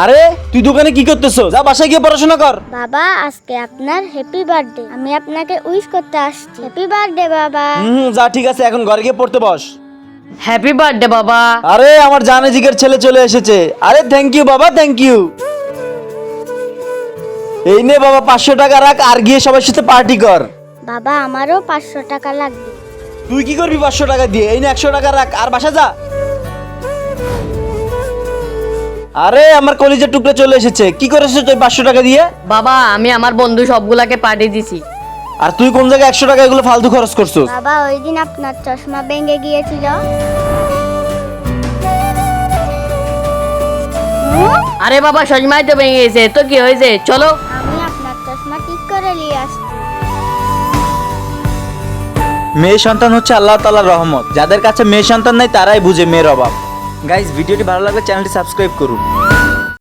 আরে তুই দোকানে কি করতেছো? যা বাসায় গিয়ে পড়াশোনা কর। বাবা আজকে আপনার হ্যাপি বার্থডে, আমি আপনাকে উইশ করতে আসছি। হ্যাপি বার্থডে বাবা। যা ঠিক আছে, এখন ঘরে গিয়ে পড়তে বস। হ্যাপি বার্থডে বাবা। আরে আমার জানে জিগের ছেলে চলে এসেছে। আরে থ্যাংক ইউ বাবা, থ্যাংক ইউ। এই নে বাবা 500 টাকা রাখ, আর গিয়ে সবার সাথে পার্টি কর। বাবা আমারও 500 টাকা লাগবে। তুই কি করবি 500 টাকা দিয়ে? এই নে 100 টাকা রাখ, আর বাসা যা। আরে আমার কলিজার টুকরা চলে এসেছে। কি করেছিস তুই 500 টাকা দিয়ে? বাবা আমি আমার বন্ধু সবগুলাকে পাঠিয়ে দিছি। আর তুই কোন জায়গায় 100 টাকা এগুলো ফালতু খরচ করছিস? বাবা ওই দিন আপনার চশমা ভেঙে গিয়েছিল। আরে বাবা সজমাই তো ভেঙে গেছে, তো কি হয়েছে? চলো। আমি আপনার চশমা ঠিক করে নিয়ে আসছি। মেয়ে সন্তান হচ্ছে আল্লাহ তাআলার রহমত। যাদের কাছে মেয়ে সন্তান নাই তারাই বুঝে মেয়ের অভাব। গাইস, ভিডিওটি ভালো লাগলে চ্যানেলটি সাবস্ক্রাইব করুন।